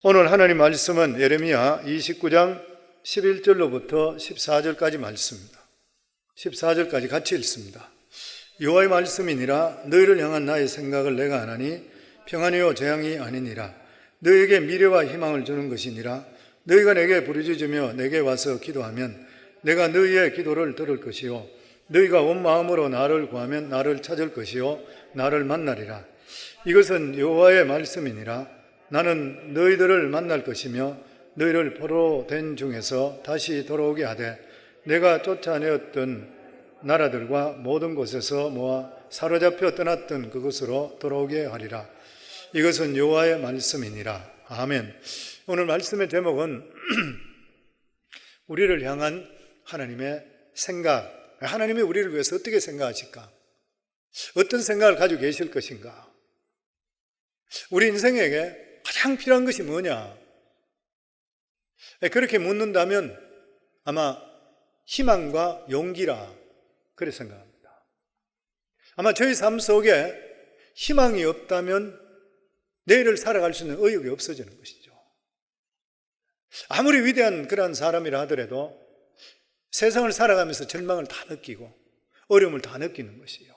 오늘 하나님 말씀은 예레미야 29장 11절로부터 14절까지 말씀입니다. 14절까지 같이 읽습니다. 여호와의 말씀이니라. 너희를 향한 나의 생각을 내가 아나니 평안이요 재앙이 아니니라. 너희에게 미래와 희망을 주는 것이니라. 너희가 내게 부르짖으며 내게 와서 기도하면 내가 너희의 기도를 들을 것이요 너희가 온 마음으로 나를 구하면 나를 찾을 것이요 나를 만나리라. 이것은 여호와의 말씀이니라. 나는 너희들을 만날 것이며 너희를 포로된 중에서 다시 돌아오게 하되 내가 쫓아내었던 나라들과 모든 곳에서 모아 사로잡혀 떠났던 그곳으로 돌아오게 하리라. 이것은 여호와의 말씀이니라. 아멘. 오늘 말씀의 제목은 우리를 향한 하나님의 생각, 하나님이 우리를 위해서 어떻게 생각하실까? 어떤 생각을 가지고 계실 것인가? 우리 인생에게 가장 필요한 것이 뭐냐? 그렇게 묻는다면 아마 희망과 용기라 그렇게 생각합니다. 아마 저희 삶 속에 희망이 없다면 내일을 살아갈 수 있는 의욕이 없어지는 것이죠. 아무리 위대한 그런 사람이라 하더라도 세상을 살아가면서 절망을 다 느끼고 어려움을 다 느끼는 것이에요.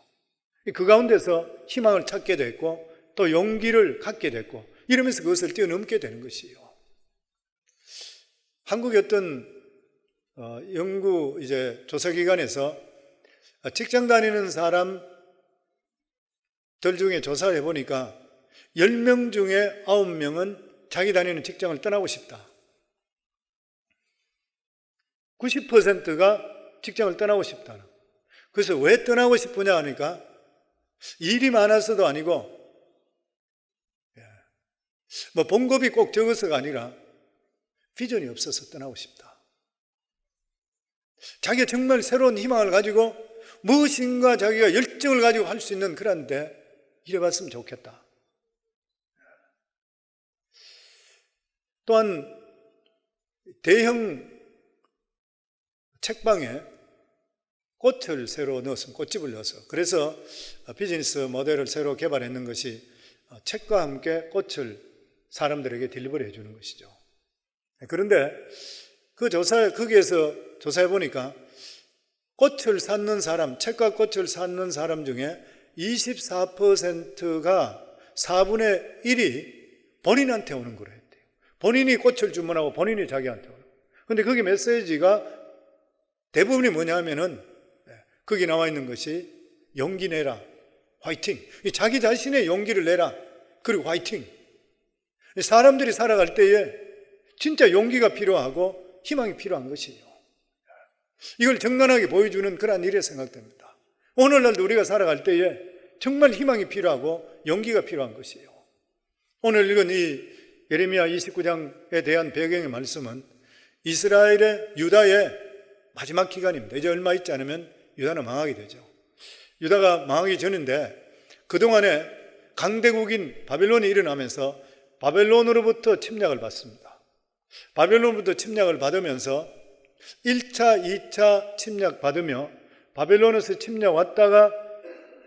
그 가운데서 희망을 찾게 됐고 또 용기를 갖게 됐고 이러면서 그것을 뛰어넘게 되는 것이에요. 한국의 어떤 연구 조사기관에서 직장 다니는 사람들 중에 조사를 해보니까 10명 중에 9명은 자기 다니는 직장을 떠나고 싶다. 90%가 직장을 떠나고 싶다. 그래서 왜 떠나고 싶으냐 하니까 일이 많아서도 아니고 봉급이 꼭 적어서가 아니라 비전이 없어서 떠나고 싶다. 자기가 정말 새로운 희망을 가지고 무엇인가 자기가 열정을 가지고 할 수 있는 그런데 일해봤으면 좋겠다. 또한 대형 책방에 꽃을 새로 넣었습니다. 꽃집을 넣어서. 그래서 비즈니스 모델을 새로 개발했는 것이 책과 함께 꽃을 사람들에게 딜리버리 해주는 것이죠. 그런데 거기에서 조사해 보니까 꽃을 샀는 사람, 책과 꽃을 샀는 사람 중에 24%가 4분의 1이 본인한테 오는 거로 했대요. 본인이 꽃을 주문하고 본인이 자기한테 오는 거예요. 그런데 거기 메시지가 대부분이 뭐냐 하면은 거기 나와 있는 것이 용기 내라, 화이팅. 자기 자신의 용기를 내라, 그리고 화이팅. 사람들이 살아갈 때에 진짜 용기가 필요하고 희망이 필요한 것이에요. 이걸 정난하게 보여주는 그런 일에 생각됩니다. 오늘날도 우리가 살아갈 때에 정말 희망이 필요하고 용기가 필요한 것이에요. 오늘 읽은 이 예레미야 29장에 대한 배경의 말씀은 이스라엘의 유다의 마지막 기간입니다. 이제 얼마 있지 않으면 유다는 망하게 되죠. 유다가 망하기 전인데 그동안에 강대국인 바벨론이 일어나면서 바벨론으로부터 침략을 받습니다. 바벨론으로부터 침략을 받으면서 1차, 2차 침략 받으며 바벨론에서 침략 왔다가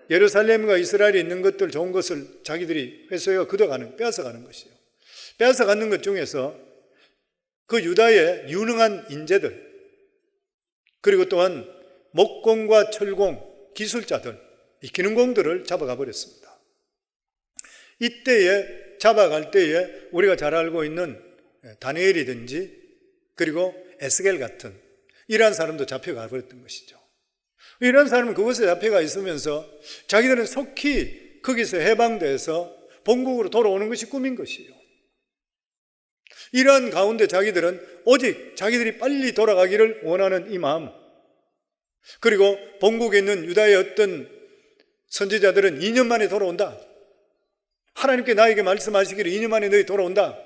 예루살렘과 이스라엘에 있는 것들 좋은 것을 자기들이 회수해가 빼앗아가는 것이에요. 빼앗아가는 것 중에서 그 유다의 유능한 인재들 그리고 또한 목공과 철공, 기술자들, 이 기능공들을 잡아가 버렸습니다. 이때에 잡아갈 때에 우리가 잘 알고 있는 다니엘이든지 그리고 에스겔 같은 이러한 사람도 잡혀가 버렸던 것이죠. 이런 사람은 그곳에 잡혀가 있으면서 자기들은 속히 거기서 해방돼서 본국으로 돌아오는 것이 꿈인 것이에요. 이러한 가운데 자기들은 오직 자기들이 빨리 돌아가기를 원하는 이 마음, 그리고 본국에 있는 유다의 어떤 선지자들은 2년 만에 돌아온다. 하나님께 나에게 말씀하시기를 2년 만에 너희 돌아온다.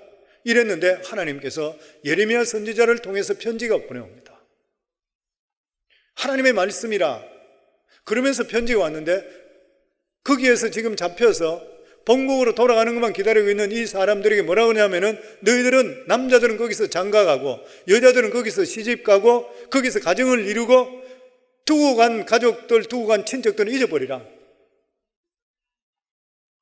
이랬는데 하나님께서 예레미야 선지자를 통해서 편지가 보내옵니다. 하나님의 말씀이라 그러면서 편지가 왔는데 거기에서 지금 잡혀서 본국으로 돌아가는 것만 기다리고 있는 이 사람들에게 뭐라고 하냐면은 너희들은 남자들은 거기서 장가가고 여자들은 거기서 시집가고 거기서 가정을 이루고 두고 간 가족들, 두고 간 친척들은 잊어버리라.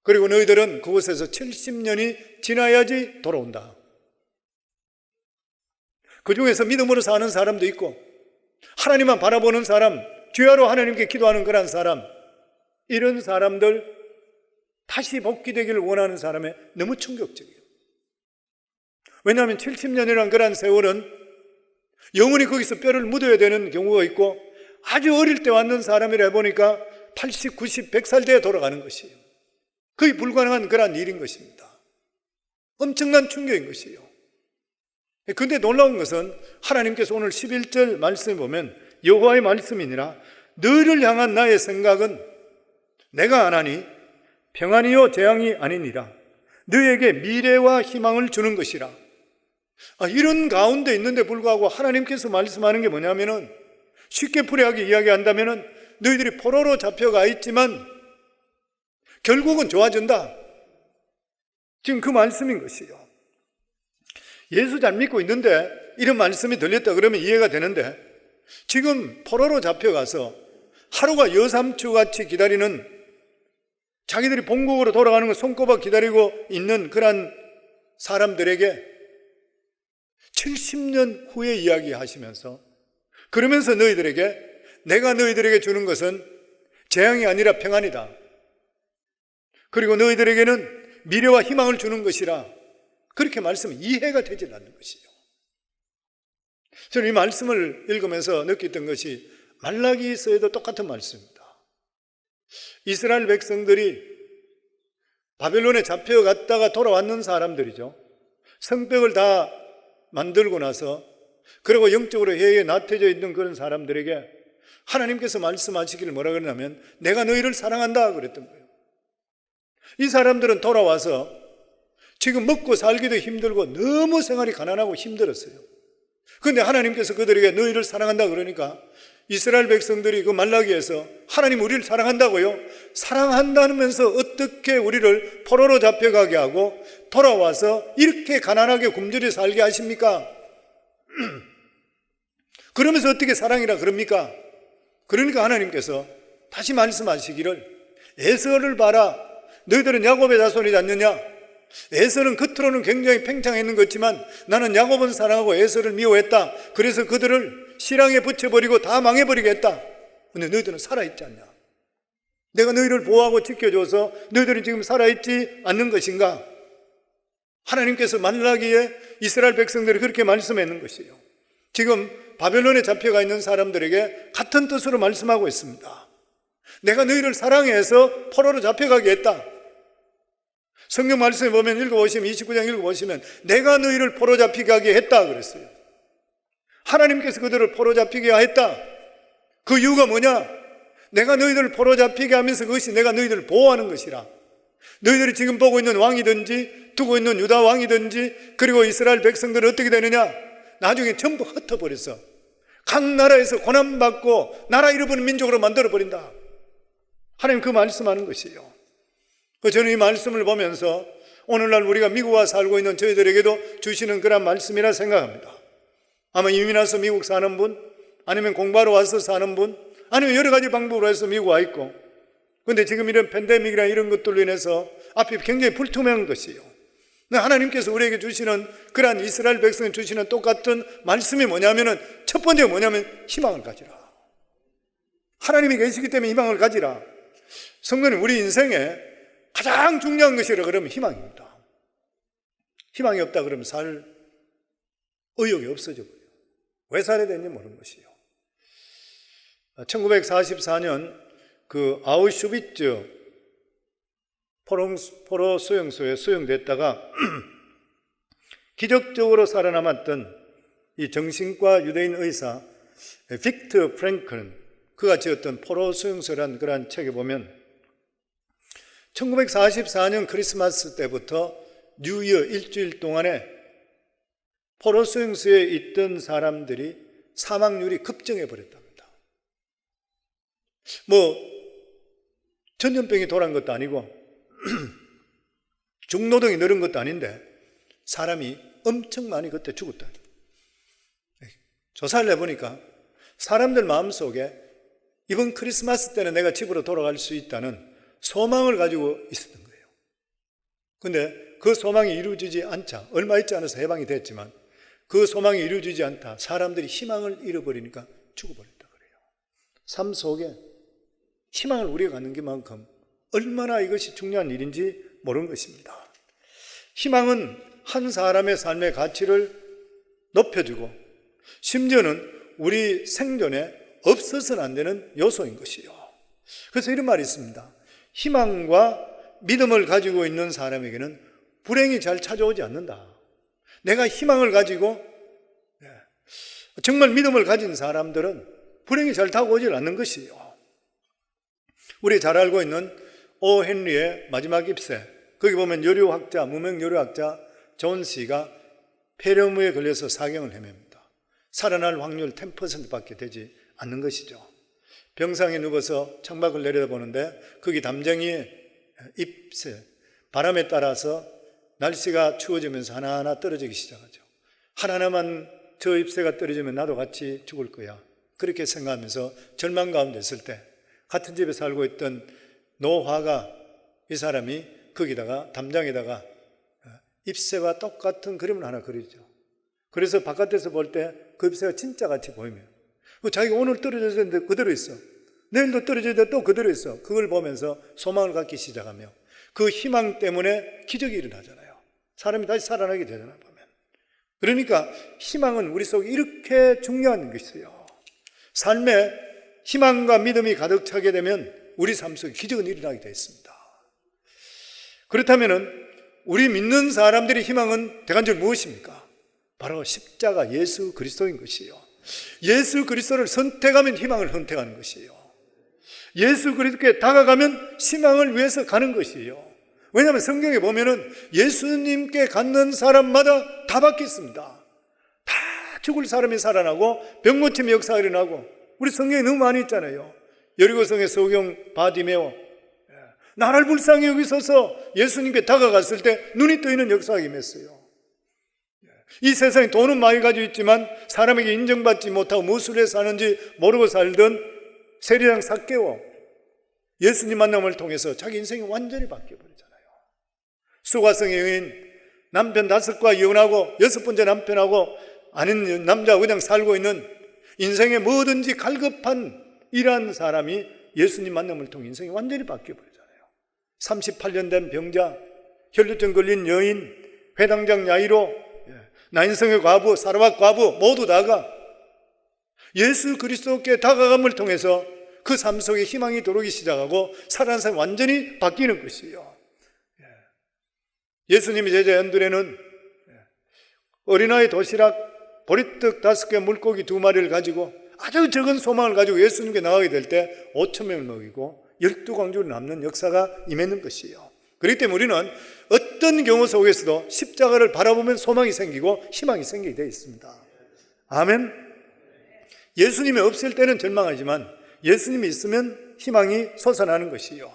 그리고 너희들은 그곳에서 70년이 지나야지 돌아온다. 그 중에서 믿음으로 사는 사람도 있고, 하나님만 바라보는 사람, 주야로 하나님께 기도하는 그런 사람, 이런 사람들 다시 복귀되기를 원하는 사람에 너무 충격적이에요. 왜냐하면 70년이라는 그런 세월은 영원히 거기서 뼈를 묻어야 되는 경우가 있고, 아주 어릴 때 왔는 사람이라 해보니까 80, 90, 100살 돼야 돌아가는 것이에요. 거의 불가능한 그런 일인 것입니다. 엄청난 충격인 것이에요. 근데 놀라운 것은 하나님께서 오늘 11절 말씀에 보면 여호와의 말씀이니라 너희를 향한 나의 생각은 내가 안 하니 평안이요 재앙이 아니니라 너희에게 미래와 희망을 주는 것이라. 이런 가운데 있는데 불구하고 하나님께서 말씀하는 게 뭐냐면은, 쉽게 풀이하게 이야기한다면은 너희들이 포로로 잡혀가 있지만 결국은 좋아진다. 지금 그 말씀인 것이요. 예수 잘 믿고 있는데 이런 말씀이 들렸다 그러면 이해가 되는데, 지금 포로로 잡혀가서 하루가 여삼추같이 기다리는, 자기들이 본국으로 돌아가는 걸 손꼽아 기다리고 있는 그런 사람들에게 70년 후에 이야기하시면서, 그러면서 너희들에게 내가 너희들에게 주는 것은 재앙이 아니라 평안이다. 그리고 너희들에게는 미래와 희망을 주는 것이라, 그렇게 말씀은 이해가 되질 않는 것이죠. 저는 이 말씀을 읽으면서 느꼈던 것이 말라기서에도 똑같은 말씀입니다. 이스라엘 백성들이 바벨론에 잡혀갔다가 돌아왔는 사람들이죠. 성벽을 다 만들고 나서, 그리고 영적으로 해에 나태해져 있는 그런 사람들에게 하나님께서 말씀하시기를 뭐라 그러냐면 내가 너희를 사랑한다 그랬던 거예요. 이 사람들은 돌아와서 지금 먹고 살기도 힘들고 너무 생활이 가난하고 힘들었어요. 그런데 하나님께서 그들에게 너희를 사랑한다 그러니까 이스라엘 백성들이 그 말라기에서 하나님 우리를 사랑한다고요? 사랑한다면서 어떻게 우리를 포로로 잡혀가게 하고 돌아와서 이렇게 가난하게 굶주려 살게 하십니까? 그러면서 어떻게 사랑이라 그럽니까? 그러니까 하나님께서 다시 말씀하시기를 에서를 봐라. 너희들은 야곱의 자손이지 않느냐? 에서는 겉으로는 굉장히 팽창했는 것 같지만 나는 야곱은 사랑하고 에서를 미워했다. 그래서 그들을 실랑에 붙여버리고 다 망해버리겠다. 근데 너희들은 살아있지 않냐? 내가 너희를 보호하고 지켜줘서 너희들이 지금 살아있지 않는 것인가? 하나님께서 말라기에 이스라엘 백성들이 그렇게 말씀했는 것이에요. 지금 바벨론에 잡혀가 있는 사람들에게 같은 뜻으로 말씀하고 있습니다. 내가 너희를 사랑해서 포로로 잡혀가게 했다. 성경 말씀에 보면 읽어보시면 29장 읽어보시면 내가 너희를 포로 잡히게 했다 그랬어요. 하나님께서 그들을 포로 잡히게 했다. 그 이유가 뭐냐? 내가 너희들을 포로 잡히게 하면서 그것이 내가 너희들을 보호하는 것이라. 너희들이 지금 보고 있는 왕이든지 두고 있는 유다 왕이든지 그리고 이스라엘 백성들은 어떻게 되느냐? 나중에 전부 흩어버렸어. 각 나라에서 고난받고 나라 잃어버린 민족으로 만들어버린다. 하나님 그 말씀하는 것이에요. 저는 이 말씀을 보면서 오늘날 우리가 미국 와 살고 있는 저희들에게도 주시는 그런 말씀이라 생각합니다. 아마 이민 와서 미국 사는 분, 아니면 공부하러 와서 사는 분, 아니면 여러 가지 방법으로 해서 미국 와 있고, 그런데 지금 이런 팬데믹이나 이런 것들로 인해서 앞이 굉장히 불투명한 것이에요. 하나님께서 우리에게 주시는 그러한 이스라엘 백성이 주시는 똑같은 말씀이 뭐냐면은, 첫 번째가 뭐냐면 희망을 가지라. 하나님이 계시기 때문에 희망을 가지라. 성도님, 우리 인생에 가장 중요한 것이라 그러면 희망입니다. 희망이 없다 그러면 살 의욕이 없어져 버려요. 왜 살아야 되는지 모르는 것이에요. 1944년 그 아우슈비츠 포로 수용소에 수용됐다가 기적적으로 살아남았던 이 정신과 유대인 의사 빅터 프랭클은 그가 지었던 포로 수용소라는 그런 책에 보면 1944년 크리스마스 때부터 뉴이어 일주일 동안에 포로 수용소에 있던 사람들이 사망률이 급증해 버렸답니다. 전염병이 돌아온 것도 아니고 중노동이 늘은 것도 아닌데 사람이 엄청 많이 그때 죽었다. 조사를 해보니까 사람들 마음속에 이번 크리스마스 때는 내가 집으로 돌아갈 수 있다는 소망을 가지고 있었던 거예요. 근데 그 소망이 이루어지지 않자 얼마 있지 않아서 해방이 됐지만 그 소망이 이루어지지 않다. 사람들이 희망을 잃어버리니까 죽어버렸다 그래요. 삶 속에 희망을 우리가 갖는 것만큼 얼마나 이것이 중요한 일인지 모르는 것입니다. 희망은 한 사람의 삶의 가치를 높여주고 심지어는 우리 생존에 없어서는 안 되는 요소인 것이요. 그래서 이런 말이 있습니다. 희망과 믿음을 가지고 있는 사람에게는 불행이 잘 찾아오지 않는다. 내가 희망을 가지고 정말 믿음을 가진 사람들은 불행이 잘 다가오지 않는 것이요. 우리 잘 알고 있는 오 헨리의 마지막 잎새, 거기 보면 여류학자, 무명 여류학자 존 씨가 폐렴에 걸려서 사경을 헤맵니다. 살아날 확률 10%밖에 되지 않는 것이죠. 병상에 누워서 창밖을 내려다보는데 거기 담쟁이의 잎새, 바람에 따라서 날씨가 추워지면서 하나하나 떨어지기 시작하죠. 하나하나만 저 잎새가 떨어지면 나도 같이 죽을 거야. 그렇게 생각하면서 절망 가운데 있을 때 같은 집에 살고 있던 노화가 이 사람이 거기다가 담장에다가 잎새와 똑같은 그림을 하나 그리죠. 그래서 바깥에서 볼 때 그 잎새가 진짜 같이 보이면 자기가 오늘 떨어졌는데 그대로 있어. 내일도 떨어졌는데 또 그대로 있어. 그걸 보면서 소망을 갖기 시작하며 그 희망 때문에 기적이 일어나잖아요. 사람이 다시 살아나게 되잖아요, 보면. 그러니까 희망은 우리 속에 이렇게 중요한 것이에요. 삶에 희망과 믿음이 가득 차게 되면 우리 삶 속에 기적은 일어나게 되어 있습니다. 그렇다면 우리 믿는 사람들의 희망은 대간적으로 무엇입니까? 바로 십자가 예수 그리스도인 것이에요. 예수 그리스도를 선택하면 희망을 선택하는 것이에요. 예수 그리스도께 다가가면 희망을 위해서 가는 것이에요. 왜냐하면 성경에 보면은 예수님께 갖는 사람마다 다 바뀌었습니다. 다 죽을 사람이 살아나고 병 고침의 역사가 일어나고 우리 성경에 너무 많이 있잖아요. 여리고성의 소경 바디메오, 나를 불쌍히 여기소서 예수님께 다가갔을 때 눈이 뜨이는 역사가 임했어요. 이 세상에 돈은 많이 가지고 있지만 사람에게 인정받지 못하고 무엇을 해서 사는지 모르고 살던 세리장 삭개오, 예수님 만남을 통해서 자기 인생이 완전히 바뀌어버리잖아요. 수가성의 여인, 남편 5과 이혼하고 6번째 남편하고 아닌 남자하고 그냥 살고 있는 인생에 뭐든지 갈급한 이러한 사람이 예수님 만남을 통해 인생이 완전히 바뀌어버리잖아요. 38년 된 병자, 혈루증 걸린 여인, 회당장 야이로, 나인성의 과부, 사르밧 과부 모두 다가 예수 그리스도께 다가감을 통해서 그 삶 속에 희망이 들어오기 시작하고 살아난 삶이 완전히 바뀌는 것이에요. 예수님이 제자 안드레는 어린아이 도시락, 보리떡 5개, 물고기 2마리를 가지고 아주 적은 소망을 가지고 예수님께 나가게 될 때 5,000명을 먹이고 12광주를 남는 역사가 임했는 것이에요. 그렇기 때문에 우리는 어떤 경우 속에서도 십자가를 바라보면 소망이 생기고 희망이 생기게 되어 있습니다. 아멘. 예수님이 없을 때는 절망하지만 예수님이 있으면 희망이 솟아나는 것이요.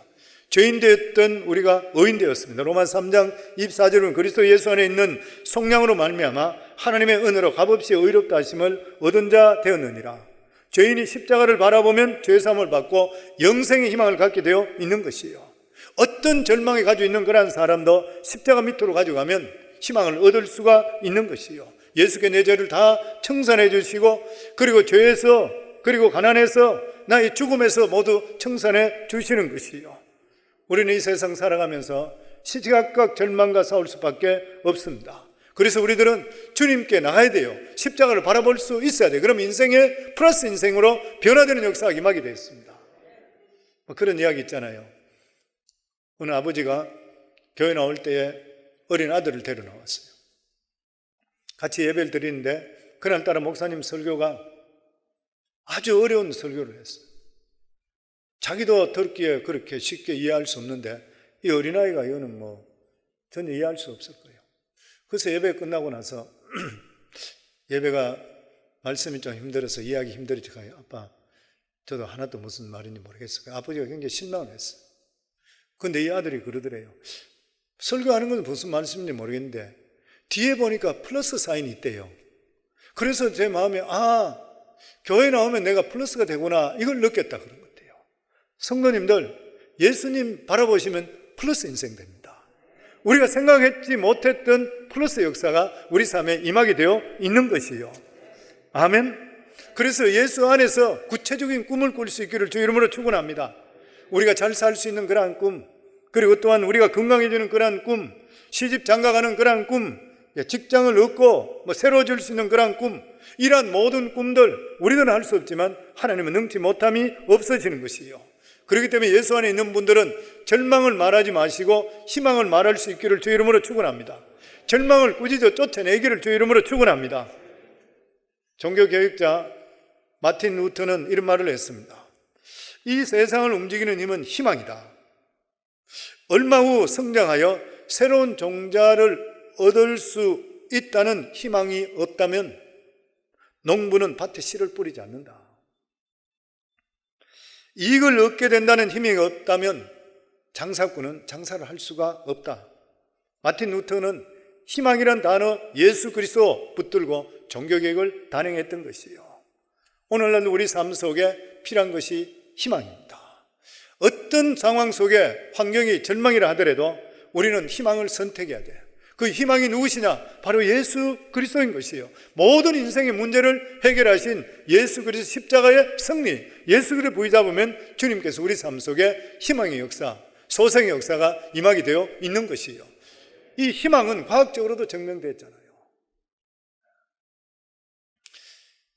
죄인 되었던 우리가 의인 되었습니다. 로마서 3장 24절은 그리스도 예수 안에 있는 속량으로 말미암아 하나님의 은혜로 값없이 의롭다 하심을 얻은 자 되었느니라. 죄인이 십자가를 바라보면 죄사함을 받고 영생의 희망을 갖게 되어 있는 것이에요. 어떤 절망에 가지고 있는 그런 사람도 십자가 밑으로 가져가면 희망을 얻을 수가 있는 것이에요. 예수께 내 죄를 다 청산해 주시고 그리고 죄에서 그리고 가난에서 나의 죽음에서 모두 청산해 주시는 것이에요. 우리는 이 세상 살아가면서 시시각각 절망과 싸울 수밖에 없습니다. 그래서 우리들은 주님께 나가야 돼요. 십자가를 바라볼 수 있어야 돼요. 그럼 인생의 플러스 인생으로 변화되는 역사가 임하게 되어 있습니다. 그런 이야기 있잖아요. 어느 아버지가 교회 나올 때에 어린 아들을 데려 나왔어요. 같이 예배를 드리는데 그날따라 목사님 설교가 아주 어려운 설교를 했어요. 자기도 듣기에 그렇게 쉽게 이해할 수 없는데 이 어린아이가 이거는 전혀 이해할 수 없을 거예요. 그래서 예배 끝나고 나서 예배가 말씀이 좀 힘들어서 이해하기 힘들으니까 아빠 저도 하나도 무슨 말인지 모르겠어요. 아버지가 굉장히 실망을 했어요. 근데 이 아들이 그러더래요. 설교하는 건 무슨 말씀인지 모르겠는데 뒤에 보니까 플러스 사인이 있대요. 그래서 제 마음에 교회 나오면 내가 플러스가 되구나 이걸 느꼈다 그런 것 같아요. 성도님들 예수님 바라보시면 플러스 인생 됩니다. 우리가 생각했지 못했던 플러스 역사가 우리 삶에 임하게 되어 있는 것이요. 아멘. 그래서 예수 안에서 구체적인 꿈을 꿀 수 있기를 주 이름으로 축원합니다. 우리가 잘 살 수 있는 그러한 꿈, 그리고 또한 우리가 건강해지는 그러한 꿈, 시집 장가가는 그러한 꿈, 직장을 얻고 새로워질 수 있는 그러한 꿈, 이러한 모든 꿈들 우리들은 할 수 없지만 하나님은 능치 못함이 없어지는 것이요. 그렇기 때문에 예수 안에 있는 분들은 절망을 말하지 마시고 희망을 말할 수 있기를 주 이름으로 축원합니다. 절망을 꾸짖어 쫓아내기를 주 이름으로 축원합니다. 종교개혁자 마틴 루터는 이런 말을 했습니다. 이 세상을 움직이는 힘은 희망이다. 얼마 후 성장하여 새로운 종자를 얻을 수 있다는 희망이 없다면 농부는 밭에 씨를 뿌리지 않는다. 이익을 얻게 된다는 힘이 없다면 장사꾼은 장사를 할 수가 없다. 마틴 루터는 희망이란 단어 예수 그리스도 붙들고 종교개혁을 단행했던 것이요. 오늘날 우리 삶 속에 필요한 것이 희망입니다. 어떤 상황 속에 환경이 절망이라 하더라도 우리는 희망을 선택해야 돼요. 그 희망이 누구시냐? 바로 예수 그리스도인 것이에요. 모든 인생의 문제를 해결하신 예수 그리스도 십자가의 승리, 예수 그리스도 부여잡으면 주님께서 우리 삶 속에 희망의 역사, 소생의 역사가 임하게 되어 있는 것이에요. 이 희망은 과학적으로도 증명됐잖아요.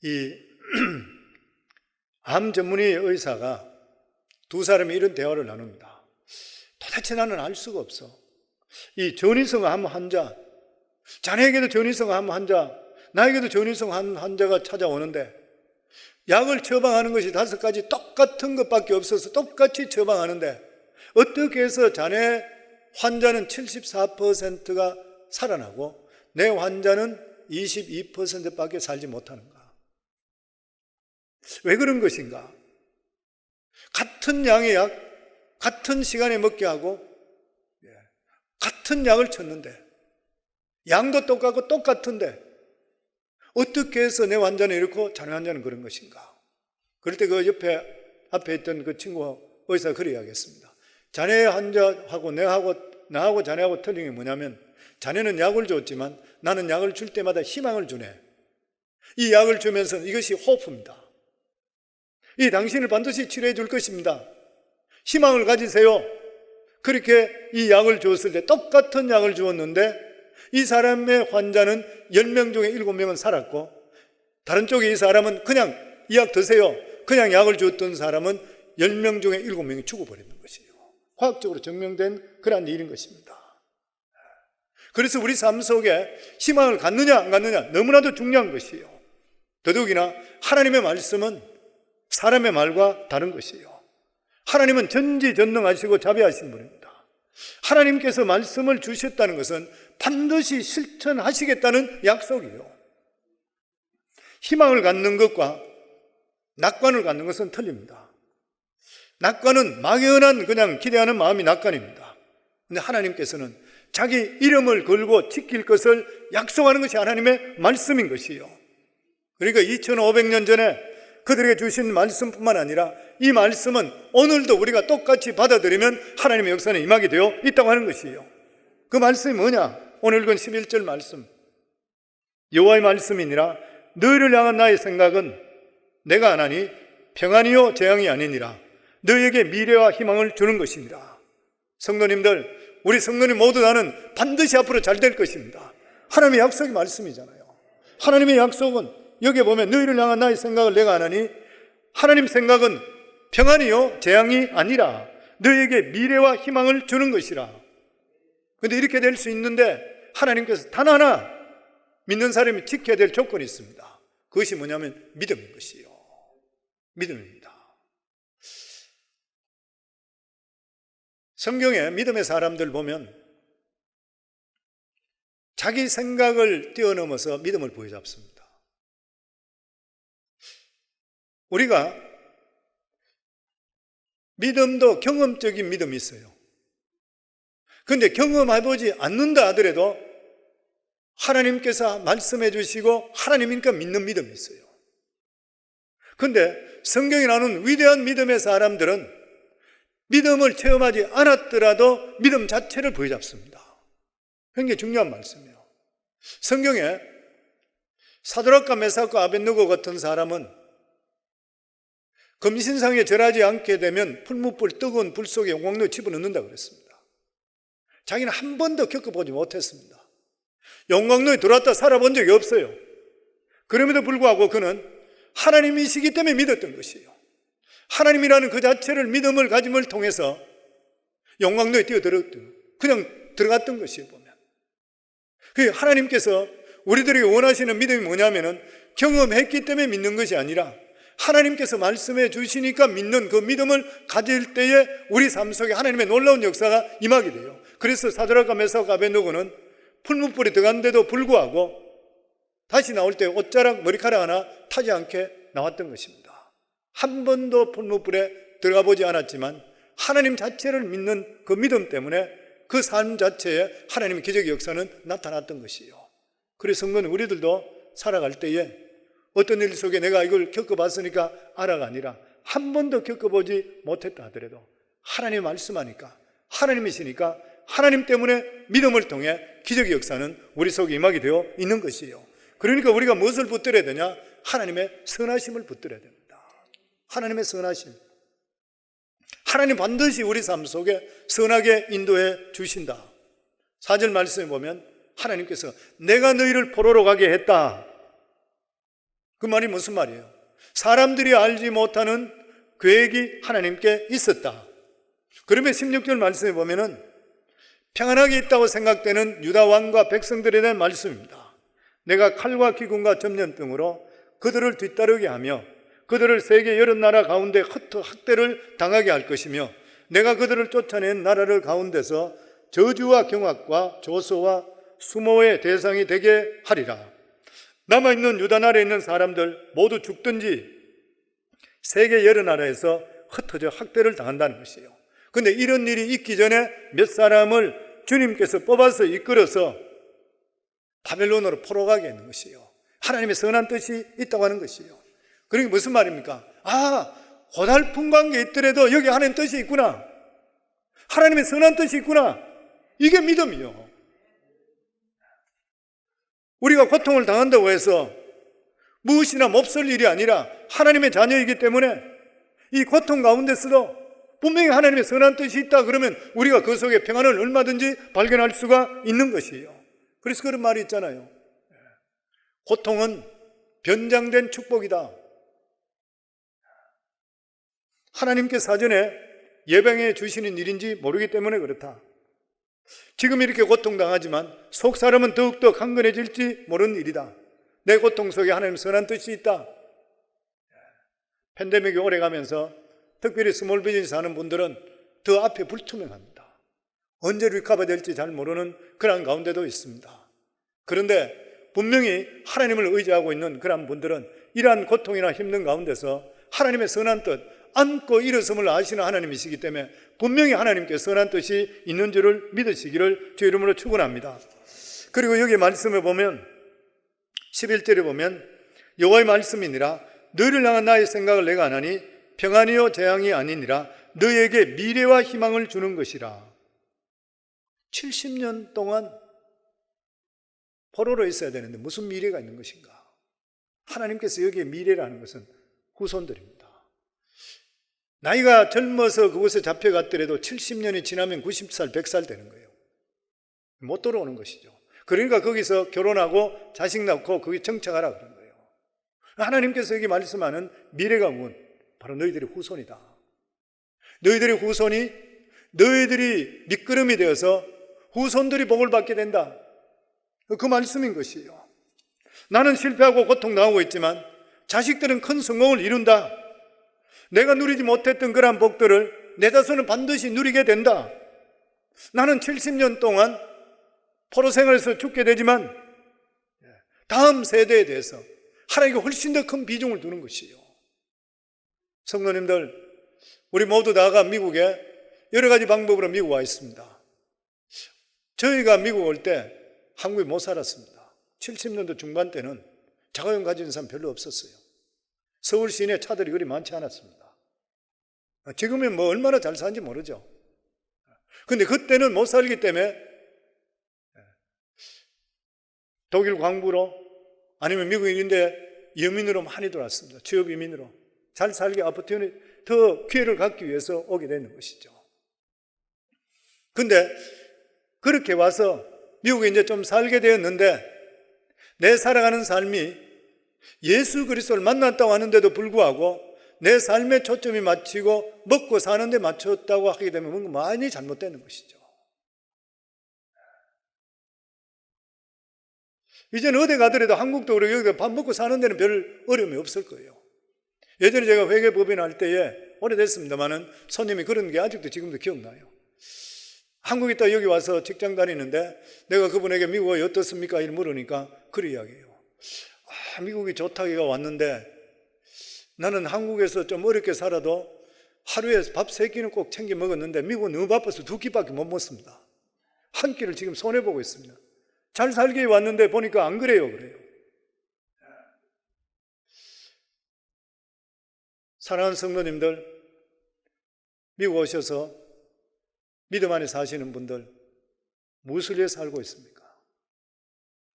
이 암 전문의 의사가 두 사람이 이런 대화를 나눕니다. 도대체 나는 알 수가 없어. 이 전이성암 환자, 자네에게도 전이성암 환자, 나에게도 전이성암 환자가 찾아오는데 약을 처방하는 것이 5가지 똑같은 것밖에 없어서 똑같이 처방하는데 어떻게 해서 자네 환자는 74%가 살아나고 내 환자는 22%밖에 살지 못하는가? 왜 그런 것인가? 같은 양의 약, 같은 시간에 먹게 하고 같은 약을 쳤는데 양도 똑같고 똑같은데 어떻게 해서 내 환자는 이렇고 자네 환자는 그런 것인가? 그럴 때 그 앞에 있던 그 친구 의사가 그래 이야기했습니다. 자네 환자하고 나하고 자네하고 틀린 게 뭐냐면 자네는 약을 줬지만 나는 약을 줄 때마다 희망을 주네. 이 약을 주면서 이것이 호프입니다. 이 당신을 반드시 치료해 줄 것입니다. 희망을 가지세요. 그렇게 이 약을 주었을 때 똑같은 약을 주었는데 이 사람의 환자는 10명 중에 7명은 살았고 다른 쪽에 이 사람은 그냥 이 약 드세요. 그냥 약을 주었던 사람은 10명 중에 7명이 죽어버리는 것이에요. 과학적으로 증명된 그러한 일인 것입니다. 그래서 우리 삶 속에 희망을 갖느냐 안 갖느냐 너무나도 중요한 것이에요. 더더욱이나 하나님의 말씀은 사람의 말과 다른 것이에요. 하나님은 전지전능하시고 자비하신 분입니다. 하나님께서 말씀을 주셨다는 것은 반드시 실천하시겠다는 약속이에요. 희망을 갖는 것과 낙관을 갖는 것은 틀립니다. 낙관은 막연한 그냥 기대하는 마음이 낙관입니다. 그런데 하나님께서는 자기 이름을 걸고 지킬 것을 약속하는 것이 하나님의 말씀인 것이에요. 그러니까 2500년 전에 그들에게 주신 말씀뿐만 아니라 이 말씀은 오늘도 우리가 똑같이 받아들이면 하나님의 역사는 임하게 되어 있다고 하는 것이에요. 그 말씀이 뭐냐? 오늘 읽은 11절 말씀. 여호와의 말씀이니라 너희를 향한 나의 생각은 내가 안 하니 평안이요 재앙이 아니니라 너희에게 미래와 희망을 주는 것이니라. 성도님들, 우리 성도님 모두 다는 반드시 앞으로 잘 될 것입니다. 하나님의 약속이 말씀이잖아요. 하나님의 약속은 여기에 보면 너희를 향한 나의 생각을 내가 안 하니 하나님 생각은 평안이요 재앙이 아니라 너희에게 미래와 희망을 주는 것이라. 그런데 이렇게 될 수 있는데 하나님께서 단 하나 믿는 사람이 지켜야 될 조건이 있습니다. 그것이 뭐냐면 믿음인 것이요. 믿음입니다. 성경에 믿음의 사람들 보면 자기 생각을 뛰어넘어서 믿음을 부여잡습니다. 우리가 믿음도 경험적인 믿음이 있어요. 그런데 경험해보지 않는다 하더라도 하나님께서 말씀해 주시고 하나님이니까 믿는 믿음이 있어요. 그런데 성경이 나누는 위대한 믿음의 사람들은 믿음을 체험하지 않았더라도 믿음 자체를 부여잡습니다. 굉장히 중요한 말씀이에요. 성경에 사드락과 메삭과 아벳느고 같은 사람은 금신상에 절하지 않게 되면 풀무불 뜨거운 불 속에 용광로 집어넣는다 그랬습니다. 자기는 한 번도 겪어보지 못했습니다. 용광로에 들어왔다 살아본 적이 없어요. 그럼에도 불구하고 그는 하나님이시기 때문에 믿었던 것이에요. 하나님이라는 그 자체를 믿음을 가짐을 통해서 용광로에 뛰어들었던, 그냥 들어갔던 것이에요. 보면 그 하나님께서 우리들에게 원하시는 믿음이 뭐냐면은 경험했기 때문에 믿는 것이 아니라 하나님께서 말씀해 주시니까 믿는 그 믿음을 가질 때에 우리 삶 속에 하나님의 놀라운 역사가 임하게 돼요. 그래서 사드락과 메삭과 아벳느고는 풀무불에 들어갔는데도 불구하고 다시 나올 때 옷자락 머리카락 하나 타지 않게 나왔던 것입니다. 한 번도 풀무불에 들어가 보지 않았지만 하나님 자체를 믿는 그 믿음 때문에 그 삶 자체에 하나님의 기적의 역사는 나타났던 것이에요. 그래서 성도는 우리들도 살아갈 때에 어떤 일 속에 내가 이걸 겪어봤으니까 알아가 아니라 한 번도 겪어보지 못했다 하더라도 하나님 말씀하니까, 하나님이시니까 하나님 때문에 믿음을 통해 기적의 역사는 우리 속에 임하게 되어 있는 것이에요. 그러니까 우리가 무엇을 붙들어야 되냐? 하나님의 선하심을 붙들어야 됩니다. 하나님의 선하심. 하나님 반드시 우리 삶 속에 선하게 인도해 주신다. 4절 말씀에 보면 하나님께서 내가 너희를 포로로 가게 했다. 그 말이 무슨 말이에요? 사람들이 알지 못하는 계획이 하나님께 있었다. 그러면 16절 말씀에 보면은 평안하게 있다고 생각되는 유다 왕과 백성들에 대한 말씀입니다. 내가 칼과 기근과 점령 등으로 그들을 뒤따르게 하며 그들을 세계 여러 나라 가운데 학대를 당하게 할 것이며 내가 그들을 쫓아낸 나라를 가운데서 저주와 경악과 조소와 수모의 대상이 되게 하리라. 남아있는 유다 나라에 있는 사람들 모두 죽든지 세계 여러 나라에서 흩어져 학대를 당한다는 것이에요. 그런데 이런 일이 있기 전에 몇 사람을 주님께서 뽑아서 이끌어서 바벨론으로 포로 가게 하는 것이에요. 하나님의 선한 뜻이 있다고 하는 것이에요. 그러니까 무슨 말입니까? 고달픈 관계 있더라도 여기 하나님 뜻이 있구나. 하나님의 선한 뜻이 있구나. 이게 믿음이요. 우리가 고통을 당한다고 해서 무엇이나 몹쓸 일이 아니라 하나님의 자녀이기 때문에 이 고통 가운데서도 분명히 하나님의 선한 뜻이 있다 그러면 우리가 그 속에 평안을 얼마든지 발견할 수가 있는 것이에요. 그래서 그런 말이 있잖아요. 고통은 변장된 축복이다. 하나님께 사전에 예방해 주시는 일인지 모르기 때문에 그렇다. 지금 이렇게 고통당하지만 속 사람은 더욱더 강건해질지 모르는 일이다. 내 고통 속에 하나님 선한 뜻이 있다. 팬데믹이 오래가면서 특별히 스몰 비즈니스 하는 분들은 더 앞에 불투명합니다. 언제 리커버 될지 잘 모르는 그런 가운데도 있습니다. 그런데 분명히 하나님을 의지하고 있는 그런 분들은 이러한 고통이나 힘든 가운데서 하나님의 선한 뜻, 안고 일어섬을 아시는 하나님이시기 때문에 분명히 하나님께 선한 뜻이 있는 줄을 믿으시기를 주의 이름으로 축원합니다. 그리고 여기 말씀에 보면 11절에 보면 여호와의 말씀이니라 너희를 향한 나의 생각을 내가 안 하니 평안이요 재앙이 아니니라 너희에게 미래와 희망을 주는 것이라. 70년 동안 포로로 있어야 되는데 무슨 미래가 있는 것인가? 하나님께서 여기에 미래라는 것은 후손들입니다. 나이가 젊어서 그곳에 잡혀갔더라도 70년이 지나면 90살, 100살 되는 거예요. 못 돌아오는 것이죠. 그러니까 거기서 결혼하고 자식 낳고 거기 정착하라 그런 거예요. 하나님께서 여기 말씀하는 미래가 무엇? 바로 너희들의 후손이다. 너희들의 후손이 너희들이 밑거름이 되어서 후손들이 복을 받게 된다. 그 말씀인 것이에요. 나는 실패하고 고통당하고 있지만 자식들은 큰 성공을 이룬다. 내가 누리지 못했던 그러한 복들을 내 자손은 반드시 누리게 된다. 나는 70년 동안 포로 생활에서 죽게 되지만 다음 세대에 대해서 하나님께 훨씬 더 큰 비중을 두는 것이에요. 성도님들, 우리 모두 다가 미국에 여러 가지 방법으로 미국 와 있습니다. 저희가 미국 올 때 한국에 못 살았습니다. 70년도 중반 때는 자가용 가진 사람 별로 없었어요. 서울 시내 차들이 그리 많지 않았습니다. 지금은 뭐 얼마나 잘 사는지 모르죠. 근데 그때는 못 살기 때문에 독일 광부로 아니면 미국인인데 이민으로 많이 들어왔습니다. 취업 이민으로. 잘 살기 아파트에 더 기회를 갖기 위해서 오게 되는 것이죠. 근데 그렇게 와서 미국에 이제 좀 살게 되었는데 내 살아가는 삶이 예수 그리스도를 만났다고 하는데도 불구하고 내 삶의 초점이 맞추고 먹고 사는 데 맞췄다고 하게 되면 뭔가 많이 잘못되는 것이죠. 이제는 어디 가더라도 한국도 그렇고 여기도 밥 먹고 사는 데는 별 어려움이 없을 거예요. 예전에 제가 회계법인 할 때에 오래됐습니다만은 손님이 그런 게 아직도 지금도 기억나요. 한국에 있다 여기 와서 직장 다니는데 내가 그분에게 미국이 어떻습니까? 이를 물으니까 그런 이야기예요. 미국이 좋다기가 왔는데 나는 한국에서 좀 어렵게 살아도 하루에 밥 3끼는 꼭 챙겨 먹었는데 미국은 너무 바빠서 2끼밖에 못 먹습니다. 한 끼를 지금 손해보고 있습니다. 잘 살기 왔는데 보니까 안 그래요. 사랑하는 성도님들, 미국 오셔서 믿음 안에 사시는 분들 무엇을 위해 살고 있습니까?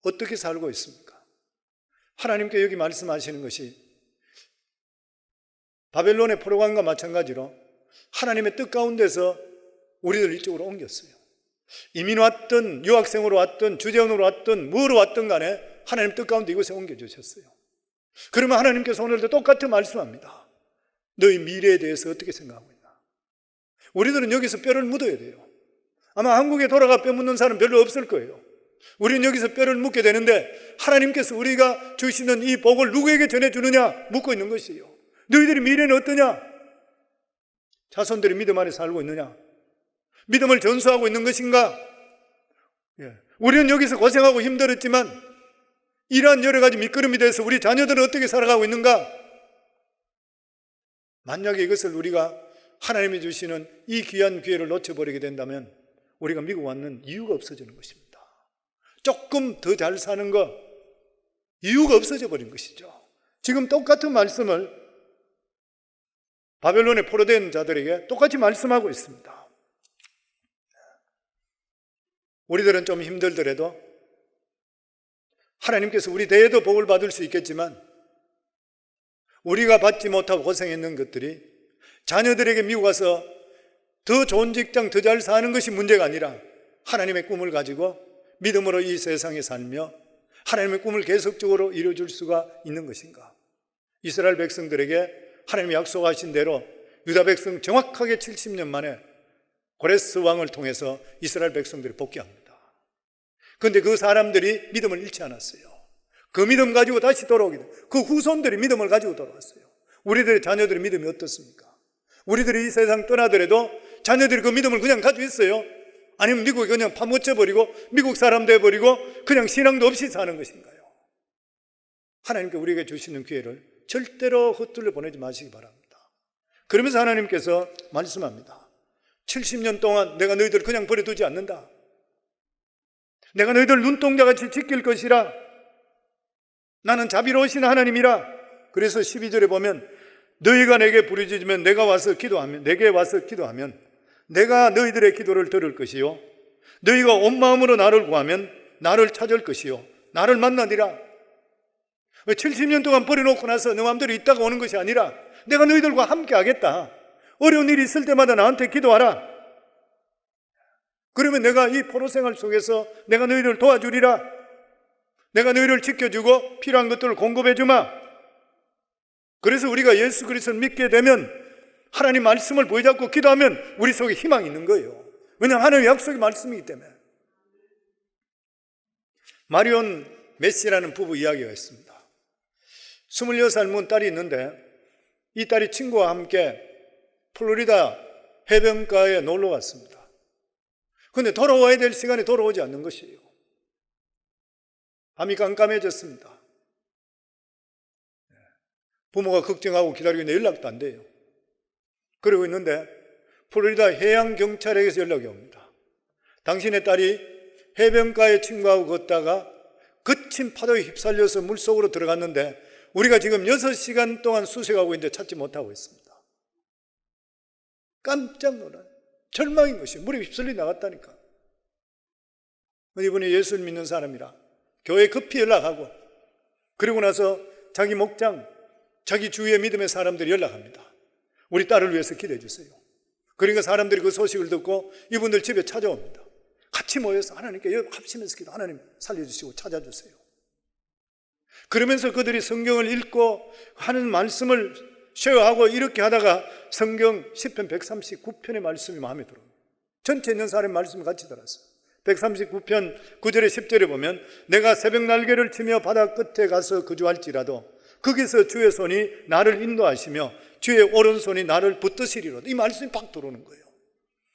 어떻게 살고 있습니까? 하나님께 여기 말씀하시는 것이 바벨론의 포로관과 마찬가지로 하나님의 뜻 가운데서 우리들 이쪽으로 옮겼어요. 이민 왔든 유학생으로 왔든 주재원으로 왔든 뭐로 왔든 간에 하나님 뜻 가운데 이곳에 옮겨주셨어요. 그러면 하나님께서 오늘도 똑같은 말씀합니다. 너희 미래에 대해서 어떻게 생각하고 있나? 우리들은 여기서 뼈를 묻어야 돼요. 아마 한국에 돌아가 뼈 묻는 사람 별로 없을 거예요. 우리는 여기서 뼈를 묻게 되는데 하나님께서 우리가 주시는 이 복을 누구에게 전해주느냐 묻고 있는 것이에요. 너희들의 미래는 어떠냐? 자손들이 믿음 안에 살고 있느냐? 믿음을 전수하고 있는 것인가? 우리는 여기서 고생하고 힘들었지만 이러한 여러 가지 밑거름이 돼서 우리 자녀들은 어떻게 살아가고 있는가? 만약에 이것을 우리가 하나님이 주시는 이 귀한 기회를 놓쳐버리게 된다면 우리가 미국 왔는 이유가 없어지는 것입니다. 조금 더 잘 사는 것, 이유가 없어져 버린 것이죠. 지금 똑같은 말씀을 바벨론에 포로된 자들에게 똑같이 말씀하고 있습니다. 우리들은 좀 힘들더라도 하나님께서 우리 대에도 복을 받을 수 있겠지만 우리가 받지 못하고 고생했는 것들이 자녀들에게 미국 와서 더 좋은 직장, 더 잘 사는 것이 문제가 아니라 하나님의 꿈을 가지고 믿음으로 이 세상에 살며 하나님의 꿈을 계속적으로 이루어줄 수가 있는 것인가? 이스라엘 백성들에게 하나님이 약속하신 대로 유다 백성 정확하게 70년 만에 고레스 왕을 통해서 이스라엘 백성들이 복귀합니다. 그런데 그 사람들이 믿음을 잃지 않았어요. 그 믿음 가지고 다시 돌아오게 돼요. 그 후손들이 믿음을 가지고 돌아왔어요. 우리들의 자녀들의 믿음이 어떻습니까? 우리들이 이 세상 떠나더라도 자녀들이 그 믿음을 그냥 가지고 있어요? 아니면 미국에 그냥 파묻혀버리고 미국 사람 돼버리고 그냥 신앙도 없이 사는 것인가요? 하나님께 우리에게 주시는 기회를 절대로 헛둘러 보내지 마시기 바랍니다. 그러면서 하나님께서 말씀합니다. 70년 동안 내가 너희들을 그냥 버려두지 않는다. 내가 너희들 눈동자같이 지킬 것이라. 나는 자비로우신 하나님이라. 그래서 12절에 보면 너희가 내게 부르짖으면 내게 와서 기도하면 내가 너희들의 기도를 들을 것이요 너희가 온 마음으로 나를 구하면 나를 찾을 것이요 나를 만나리라. 70년 동안 버려놓고 나서 너 마음대로 있다가 오는 것이 아니라 내가 너희들과 함께 하겠다. 어려운 일이 있을 때마다 나한테 기도하라. 그러면 내가 이 포로생활 속에서 내가 너희를 도와주리라. 내가 너희를 지켜주고 필요한 것들을 공급해주마. 그래서 우리가 예수 그리스도를 믿게 되면 하나님 말씀을 보여잡고 기도하면 우리 속에 희망이 있는 거예요. 왜냐하면 하나님의 약속이 말씀이기 때문에. 마리온 메시라는 부부 이야기가 있습니다. 26살 문 딸이 있는데 이 딸이 친구와 함께 플로리다 해변가에 놀러 왔습니다. 그런데 돌아와야 될 시간에 돌아오지 않는 것이에요. 밤이 깜깜해졌습니다. 부모가 걱정하고 기다리고 있는데 연락도 안 돼요. 그러고 있는데 플로리다 해양경찰에게서 연락이 옵니다. 당신의 딸이 해변가에 친구하고 걷다가 거친 파도에 휩쓸려서 물속으로 들어갔는데 우리가 지금 6시간 동안 수색하고 있는데 찾지 못하고 있습니다. 깜짝 놀라요. 절망인 것이 물에 휩쓸려 나갔다니까. 이분이 예수를 믿는 사람이라 교회 급히 연락하고, 그리고 나서 자기 목장, 자기 주위의 믿음의 사람들이 연락합니다. 우리 딸을 위해서 기도해 주세요. 그러니까 사람들이 그 소식을 듣고 이분들 집에 찾아옵니다. 같이 모여서 하나님께 합심해서 기도, 하나님 살려주시고 찾아주세요. 그러면서 그들이 성경을 읽고 하는 말씀을 쉐어하고 이렇게 하다가 성경 시편 139편의 말씀이 마음에 들어요. 전체 있는 사람의 말씀을 같이 들었어요. 139편 9절에 10절에 보면 내가 새벽 날개를 치며 바다 끝에 가서 거주할지라도 거기서 주의 손이 나를 인도하시며 주의 오른손이 나를 붙드시리로다. 이 말씀이 팍 들어오는 거예요.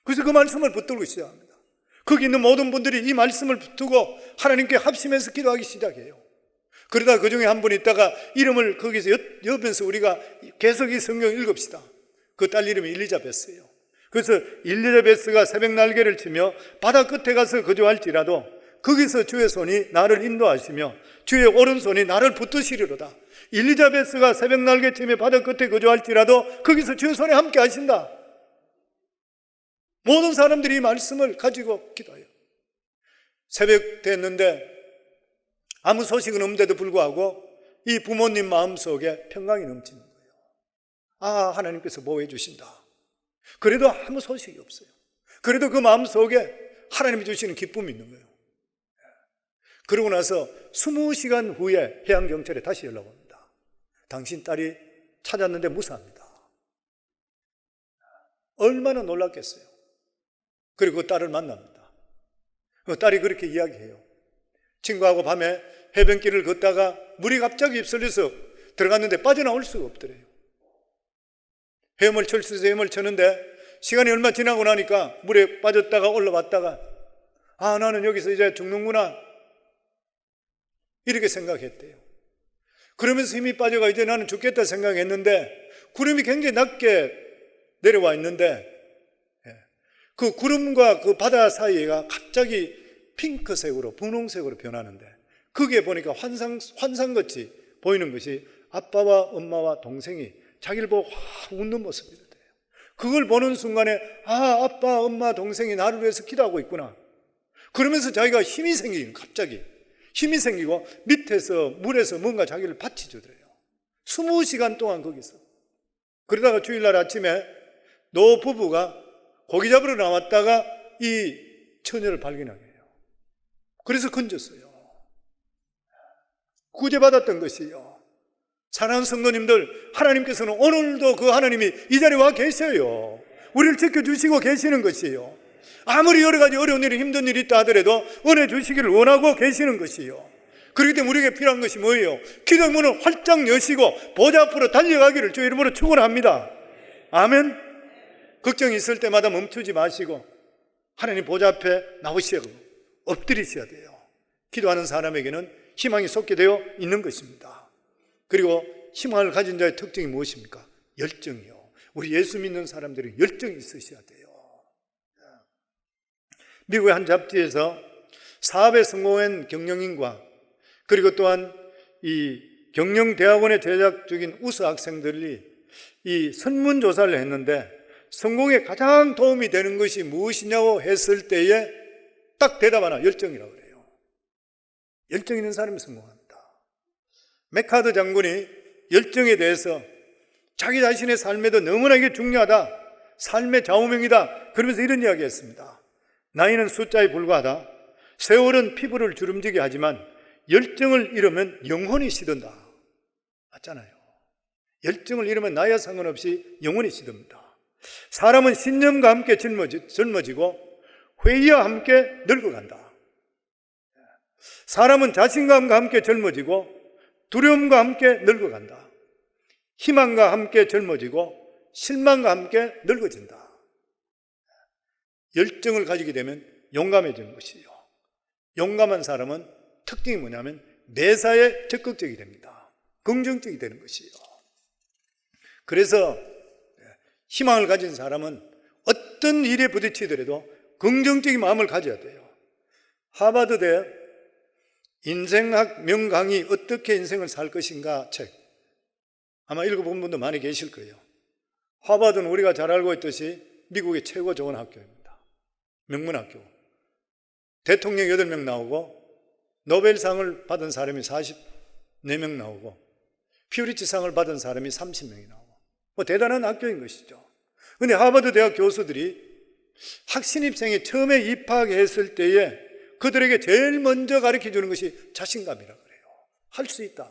그래서 그 말씀을 붙들고 있어야 합니다. 거기 있는 모든 분들이 이 말씀을 붙들고 하나님께 합심해서 기도하기 시작해요. 그러다 그 중에 한 분이 있다가 이름을 거기서 여면서 우리가 계속 이 성경 읽읍시다. 그 딸 이름이 일리자베스예요. 그래서 일리자베스가 새벽 날개를 치며 바다 끝에 가서 거주할지라도 거기서 주의 손이 나를 인도하시며 주의 오른손이 나를 붙드시리로다. 일리자베스가 새벽 날개 치며 바다 끝에 거주할지라도 거기서 주의 손이 함께 하신다. 모든 사람들이 이 말씀을 가지고 기도해요. 새벽 됐는데 아무 소식은 없는데도 불구하고 이 부모님 마음속에 평강이 넘치는 거예요. 아, 하나님께서 보호해 주신다. 그래도 아무 소식이 없어요. 그래도 그 마음속에 하나님이 주시는 기쁨이 있는 거예요. 그러고 나서 20시간 후에 해양경찰에 다시 연락 옵니다. 당신 딸이 찾았는데 무사합니다. 얼마나 놀랐겠어요. 그리고 그 딸을 만납니다. 그 딸이 그렇게 이야기해요. 친구하고 밤에 해변길을 걷다가 물이 갑자기 휩쓸려서 들어갔는데 빠져나올 수가 없더래요. 헤엄을 쳤는데 시간이 얼마 지나고 나니까 물에 빠졌다가 올라왔다가 아, 나는 여기서 이제 죽는구나 이렇게 생각했대요. 그러면서 힘이 빠져가 이제 나는 죽겠다 생각했는데 구름이 굉장히 낮게 내려와 있는데 그 구름과 그 바다 사이가 갑자기 핑크색으로 분홍색으로 변하는데 거기에 보니까 환상같이 보이는 것이 아빠와 엄마와 동생이 자기를 보고 확 웃는 모습이 돼요. 그걸 보는 순간에 아, 아빠, 엄마, 동생이 나를 위해서 기도하고 있구나. 그러면서 자기가 힘이 생기고 갑자기 힘이 생기고 밑에서 물에서 뭔가 자기를 받치주더래요. 20시간 동안 거기서. 그러다가 주일날 아침에 노 부부가 고기 잡으러 나왔다가 이 처녀를 발견하게 해요. 그래서 건졌어요. 구제받았던 것이요. 사랑하는 성도님들, 하나님께서는 오늘도 그 하나님이 이 자리에 와 계셔요. 우리를 지켜주시고 계시는 것이요. 아무리 여러 가지 어려운 일이 힘든 일이 있다 하더라도 은혜 주시기를 원하고 계시는 것이요. 그렇기 때문에 우리에게 필요한 것이 뭐예요? 기도의 문을 활짝 여시고 보좌 앞으로 달려가기를 주의 이름으로 축원합니다. 아멘. 걱정이 있을 때마다 멈추지 마시고 하나님 보좌 앞에 나오시고 엎드리셔야 돼요. 기도하는 사람에게는 희망이 쏟게 되어 있는 것입니다. 그리고 희망을 가진 자의 특징이 무엇입니까? 열정이요. 우리 예수 믿는 사람들은 열정이 있으셔야 돼요. 미국의 한 잡지에서 사업에 성공한 경영인과 그리고 또한 이 경영대학원에 재학 중인 우수 학생들이 이 설문조사를 했는데 성공에 가장 도움이 되는 것이 무엇이냐고 했을 때에 딱 대답 하나, 열정이라고 그래요. 열정 있는 사람이 성공합니다. 맥카드 장군이 열정에 대해서 자기 자신의 삶에도 너무나 이게 중요하다, 삶의 좌우명이다 그러면서 이런 이야기 했습니다. 나이는 숫자에 불과하다. 세월은 피부를 주름지게 하지만 열정을 잃으면 영혼이 시든다. 맞잖아요. 열정을 잃으면 나이와 상관없이 영혼이 시듭니다. 사람은 신념과 함께 젊어지고 회의와 함께 늙어간다. 사람은 자신감과 함께 젊어지고 두려움과 함께 늙어간다. 희망과 함께 젊어지고 실망과 함께 늙어진다. 열정을 가지게 되면 용감해지는 것이요. 용감한 사람은 특징이 뭐냐면 매사에 적극적이 됩니다. 긍정적이 되는 것이요. 그래서 희망을 가진 사람은 어떤 일에 부딪히더라도 긍정적인 마음을 가져야 돼요. 하버드대 인생학 명강의 어떻게 인생을 살 것인가 책 아마 읽어본 분도 많이 계실 거예요. 하버드는 우리가 잘 알고 있듯이 미국의 최고 좋은 학교입니다. 명문학교. 대통령 8명 나오고 노벨상을 받은 사람이 44명 나오고 퓨리츠상을 받은 사람이 30명이 나오고 뭐 대단한 학교인 것이죠. 그런데 하버드 대학 교수들이 학신입생이 처음에 입학했을 때에 그들에게 제일 먼저 가르쳐 주는 것이 자신감이라 그래요. 할 수 있다.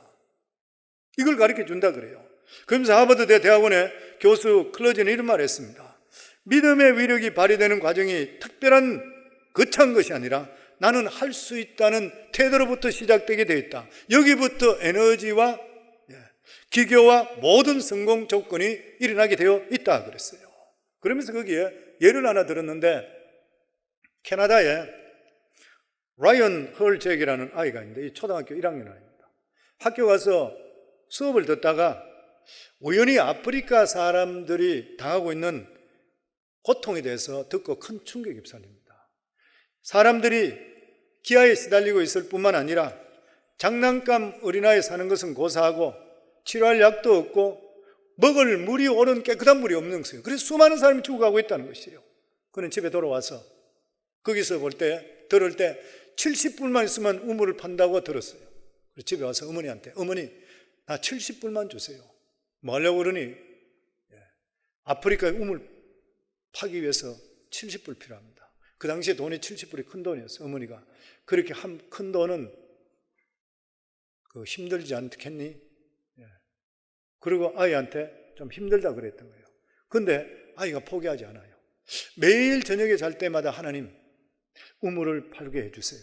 이걸 가르쳐 준다 그래요. 그러면서 하버드 대학원의 교수 클러지는 이런 말을 했습니다. 믿음의 위력이 발휘되는 과정이 특별한 거창한 것이 아니라 나는 할 수 있다는 태도로부터 시작되게 되어 있다. 여기부터 에너지와 기교와 모든 성공 조건이 일어나게 되어 있다 그랬어요. 그러면서 거기에 예를 하나 들었는데, 캐나다에 라이언 헐 잭이라는 아이가 있는데 이 초등학교 1학년 아이입니다. 학교 가서 수업을 듣다가 우연히 아프리카 사람들이 당하고 있는 고통에 대해서 듣고 큰 충격에 휩쓸립니다. 사람들이 기아에 시달리고 있을 뿐만 아니라 장난감 어린아이 사는 것은 고사하고 치료할 약도 없고 먹을 물이 오른 깨끗한 물이 없는 것이에요. 그래서 수많은 사람이 죽어가고 있다는 것이에요. 그는 집에 돌아와서 거기서 들을 때 70불만 있으면 우물을 판다고 들었어요. 그래서 집에 와서 어머니한테, 어머니 나 70불만 주세요. 뭐 하려고 그러니 아프리카에 우물 파기 위해서 70불 필요합니다. 그 당시에 돈이 70불이 큰 돈이었어요. 어머니가 그렇게 큰 돈은 힘들지 않겠니? 그리고 아이한테 좀 힘들다 그랬던 거예요. 그런데 아이가 포기하지 않아요. 매일 저녁에 잘 때마다 하나님 우물을 팔게 해주세요.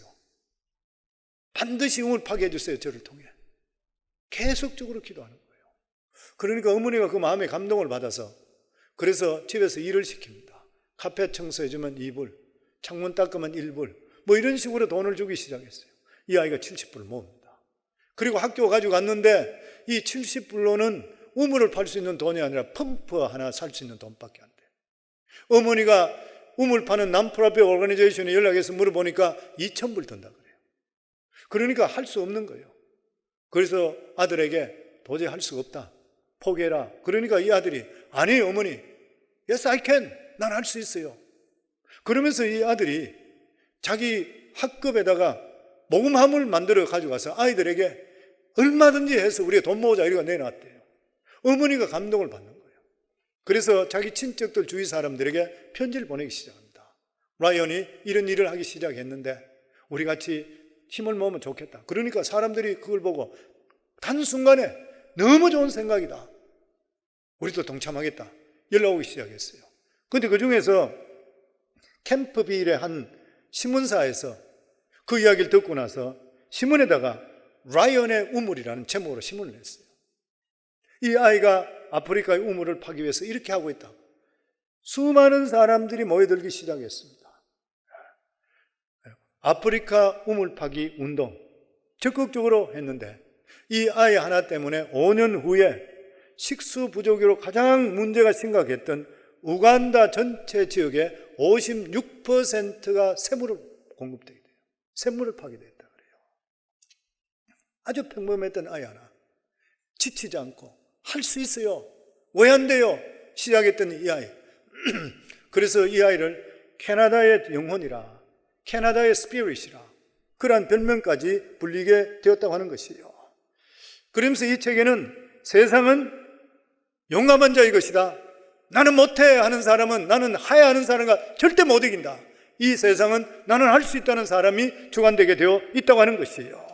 반드시 우물 파게 해주세요. 저를 통해. 계속적으로 기도하는 거예요. 그러니까 어머니가 그 마음에 감동을 받아서 그래서 집에서 일을 시킵니다. 카페 청소해주면 2불, 창문 닦으면 1불, 뭐 이런 식으로 돈을 주기 시작했어요. 이 아이가 70불을 모읍니다. 그리고 학교 가지고 갔는데 이 70불로는 우물을 팔 수 있는 돈이 아니라 펌프 하나 살 수 있는 돈밖에 안 돼요. 어머니가 우물 파는 non-profit organization에 연락해서 물어보니까 2,000불 든다 그래요. 그러니까 할 수 없는 거예요. 그래서 아들에게 도저히 할 수가 없다. 포기해라. 그러니까 이 아들이 아니에요 어머니. Yes I can. 난 할 수 있어요. 그러면서 이 아들이 자기 학급에다가 모금함을 만들어 가져가서 아이들에게 얼마든지 해서 우리가 돈 모으자 이러고 내놨대요. 어머니가 감동을 받는 거예요. 그래서 자기 친척들 주위 사람들에게 편지를 보내기 시작합니다. 라이언이 이런 일을 하기 시작했는데 우리 같이 힘을 모으면 좋겠다. 그러니까 사람들이 그걸 보고 단순간에 너무 좋은 생각이다. 우리도 동참하겠다. 연락 오기 시작했어요. 그런데 그 중에서 캠프빌의 한 신문사에서 그 이야기를 듣고 나서 신문에다가 라이언의 우물이라는 제목으로 신문을 냈어요. 이 아이가 아프리카의 우물을 파기 위해서 이렇게 하고 있다. 수많은 사람들이 모여들기 시작했습니다. 아프리카 우물 파기 운동 적극적으로 했는데 이 아이 하나 때문에 5년 후에 식수 부족으로 가장 문제가 심각했던 우간다 전체 지역의 56%가 샘물을 공급되게 돼요. 샘물을 파게 됐다 그래요. 아주 평범했던 아이 하나 지치지 않고 할 수 있어요. 왜 안 돼요? 시작했던 이 아이. 그래서 이 아이를 캐나다의 영혼이라, 캐나다의 스피릿이라 그러한 별명까지 불리게 되었다고 하는 것이에요. 그러면서 이 책에는 세상은 용감한 자의 것이다. 나는 못해 하는 사람은, 나는 하야하는 사람과 절대 못 이긴다. 이 세상은 나는 할 수 있다는 사람이 주관되게 되어 있다고 하는 것이에요.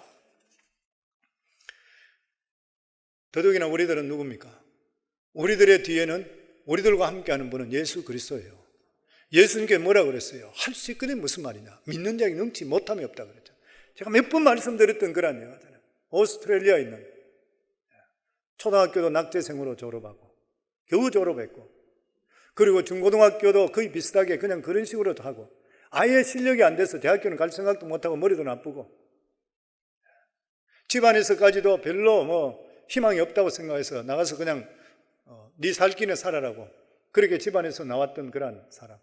더더욱이나 우리들은 누굽니까? 우리들의 뒤에는 우리들과 함께하는 분은 예수 그리스도예요. 예수님께 뭐라 그랬어요? 할 수 있거든 무슨 말이냐? 믿는 자에게 능치 못함이 없다 그랬죠. 제가 몇 번 말씀드렸던 그런 얘기잖아요. 오스트레일리아에 있는 초등학교도 낙제생으로 졸업하고 겨우 졸업했고 그리고 중고등학교도 거의 비슷하게 그냥 그런 식으로 하고 아예 실력이 안 돼서 대학교는 갈 생각도 못하고 머리도 나쁘고 집안에서까지도 별로 희망이 없다고 생각해서 나가서 그냥 네 살기는 살아라고 그렇게 집안에서 나왔던 그런 사람.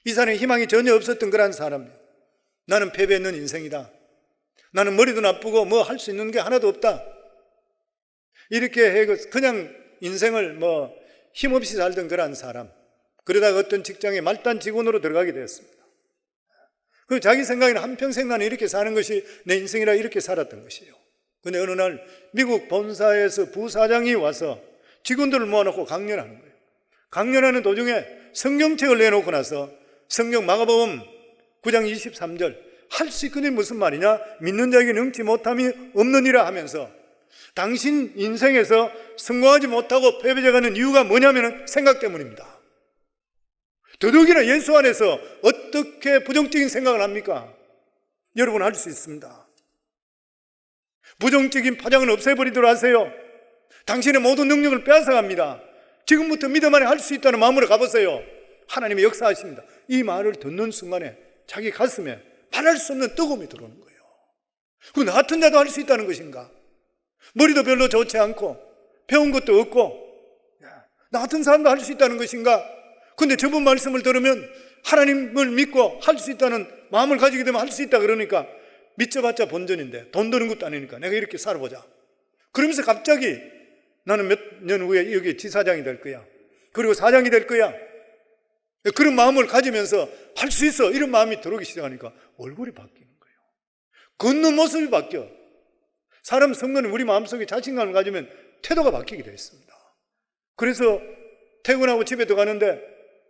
이 사람이 희망이 전혀 없었던 그런 사람이에요. 나는 패배했는 인생이다. 나는 머리도 나쁘고 뭐 할 수 있는 게 하나도 없다. 이렇게 해 그냥 인생을 힘없이 살던 그런 사람. 그러다가 어떤 직장에 말단 직원으로 들어가게 되었습니다. 그 자기 생각에는 한평생 나는 이렇게 사는 것이 내 인생이라 이렇게 살았던 것이에요. 근데 어느 날 미국 본사에서 부사장이 와서 직원들을 모아놓고 강연하는 거예요. 강연하는 도중에 성경책을 내놓고 나서 성경 마가복음 9장 23절 할 수 있거든 무슨 말이냐? 믿는 자에게 능치 못함이 없느니라 하면서 당신 인생에서 성공하지 못하고 패배져가는 이유가 뭐냐면 생각 때문입니다. 더더욱이나 예수 안에서 어떻게 부정적인 생각을 합니까? 여러분 할 수 있습니다. 부정적인 파장은 없애버리도록 하세요. 당신의 모든 능력을 빼앗아갑니다. 지금부터 믿음 안에 할 수 있다는 마음으로 가보세요. 하나님의 역사하십니다. 이 말을 듣는 순간에 자기 가슴에 말할 수 없는 뜨거움이 들어오는 거예요. 그 나 같은 자도 할 수 있다는 것인가? 머리도 별로 좋지 않고 배운 것도 없고 나 같은 사람도 할 수 있다는 것인가? 근데 저분 말씀을 들으면 하나님을 믿고 할 수 있다는 마음을 가지게 되면 할 수 있다 그러니까 믿져봤자 본전인데 돈 드는 것도 아니니까 내가 이렇게 살아보자. 그러면서 갑자기 나는 몇 년 후에 여기 지사장이 될 거야. 그리고 사장이 될 거야. 그런 마음을 가지면서 할 수 있어 이런 마음이 들어오기 시작하니까 얼굴이 바뀌는 거예요. 걷는 모습이 바뀌어. 사람 성도는 우리 마음속에 자신감을 가지면 태도가 바뀌게 되어 있습니다. 그래서 퇴근하고 집에 들어가는데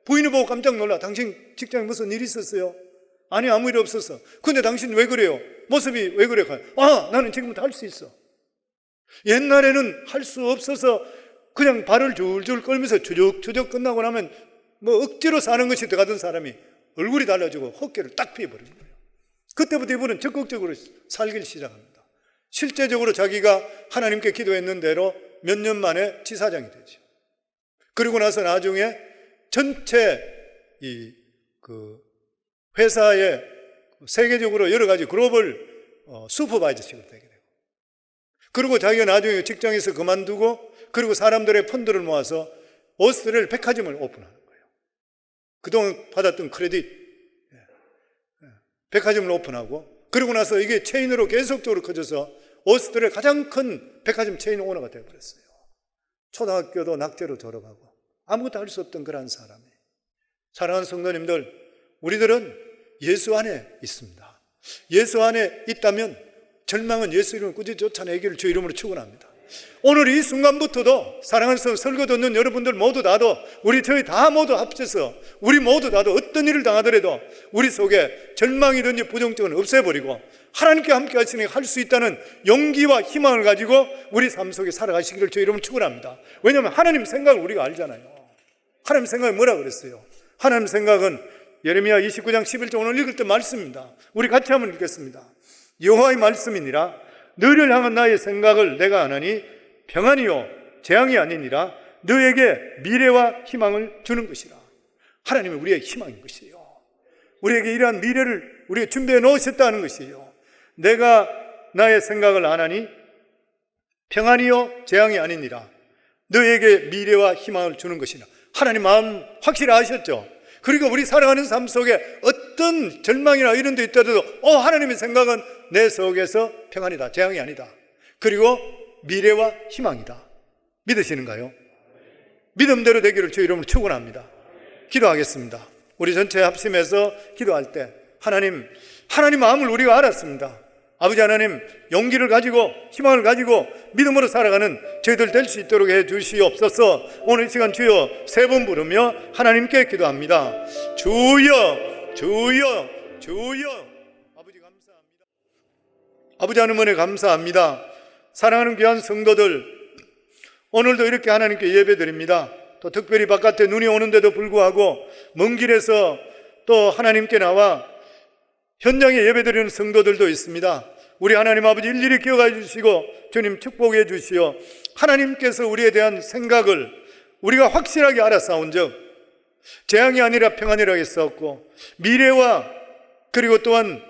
부인을 보고 깜짝 놀라. 당신 직장에 무슨 일이 있었어요? 아니 아무 일 없었어. 근데 당신 왜 그래요? 모습이 왜 그래? 아 나는 지금부터 할 수 있어. 옛날에는 할 수 없어서 그냥 발을 줄줄 끌면서 추적추적 끝나고 나면 뭐 억지로 사는 것이 들어가던 사람이 얼굴이 달라지고 헛개를 딱 피해버린 거예요. 그때부터 이분은 적극적으로 살기를 시작합니다. 실제적으로 자기가 하나님께 기도했는 대로 몇 년 만에 지사장이 되죠. 그리고 나서 나중에 전체 회사에 세계적으로 여러 가지 글로벌 슈퍼바이저식으로 되게 되고, 그리고 자기가 나중에 직장에서 그만두고 그리고 사람들의 펀드를 모아서 오스트레일리아 백화점을 오픈하는 거예요. 그동안 받았던 크레딧 백화점을 오픈하고, 그리고 나서 이게 체인으로 계속적으로 커져서 오스트레일리아 가장 큰 백화점 체인 오너가 되어버렸어요. 초등학교도 낙제로 졸업하고 아무것도 할 수 없던 그런 사람이. 사랑하는 성도님들, 우리들은 예수 안에 있습니다. 예수 안에 있다면 절망은 예수 이름을 꾸짖어 쫓아내기를 주 이름으로 축원합니다. 오늘 이 순간부터도 사랑하는 설교 듣는 여러분들 모두 다도 저희 다 모두 합쳐서 우리 모두 다도 어떤 일을 당하더라도 우리 속에 절망이든지 부정적은 없애버리고 하나님께 함께 하시니 할 수 있다는 용기와 희망을 가지고 우리 삶 속에 살아가시기를 주 이름으로 축원합니다. 왜냐하면 하나님 생각을 우리가 알잖아요. 하나님 생각이 뭐라 그랬어요? 하나님 생각은 예레미야 29장 11절 오늘 읽을 때 말씀입니다. 우리 같이 한번 읽겠습니다. 여호와의 말씀이니라. 너를 향한 나의 생각을 내가 아나니 평안이요 재앙이 아니니라. 너에게 미래와 희망을 주는 것이라. 하나님은 우리의 희망인 것이에요. 우리에게 이러한 미래를 우리가 준비해 놓으셨다는 것이에요. 내가 나의 생각을 아나니 평안이요 재앙이 아니니라. 너에게 미래와 희망을 주는 것이라. 하나님 마음 확실히 아셨죠? 그리고 우리 살아가는 삶 속에 어떤 절망이나 이런 데 있더라도 하나님의 생각은 내 속에서 평안이다, 재앙이 아니다. 그리고 미래와 희망이다. 믿으시는가요? 믿음대로 되기를 주 이름으로 축원합니다. 기도하겠습니다. 우리 전체 합심해서 기도할 때 하나님 마음을 우리가 알았습니다. 아버지 하나님, 용기를 가지고 희망을 가지고 믿음으로 살아가는 저희들 될 수 있도록 해 주시옵소서. 오늘 이 시간 주여 세 번 부르며 하나님께 기도합니다. 주여 주여 주여. 아버지 감사합니다. 아버지 하나님 은혜 감사합니다. 사랑하는 귀한 성도들, 오늘도 이렇게 하나님께 예배드립니다. 또 특별히 바깥에 눈이 오는데도 불구하고 먼 길에서 또 하나님께 나와 현장에 예배드리는 성도들도 있습니다. 우리 하나님 아버지 일일이 기억해 주시고 주님 축복해 주시어 하나님께서 우리에 대한 생각을 우리가 확실하게 알아싸운 적 재앙이 아니라 평안이라 했었고 미래와 그리고 또한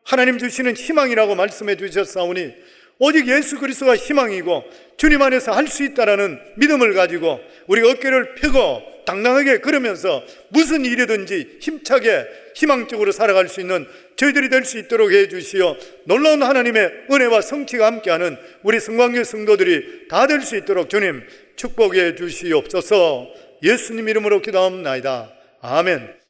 하나님 주시는 희망이라고 말씀해 주셨사오니 오직 예수 그리스도가 희망이고 주님 안에서 할 수 있다라는 믿음을 가지고 우리가 어깨를 펴고 당당하게 걸으면서 무슨 일이든지 힘차게 희망적으로 살아갈 수 있는 저희들이 될 수 있도록 해 주시어 놀라운 하나님의 은혜와 성취가 함께하는 우리 성광교 성도들이 다 될 수 있도록 주님 축복해 주시옵소서. 예수님 이름으로 기도합나이다. 아멘.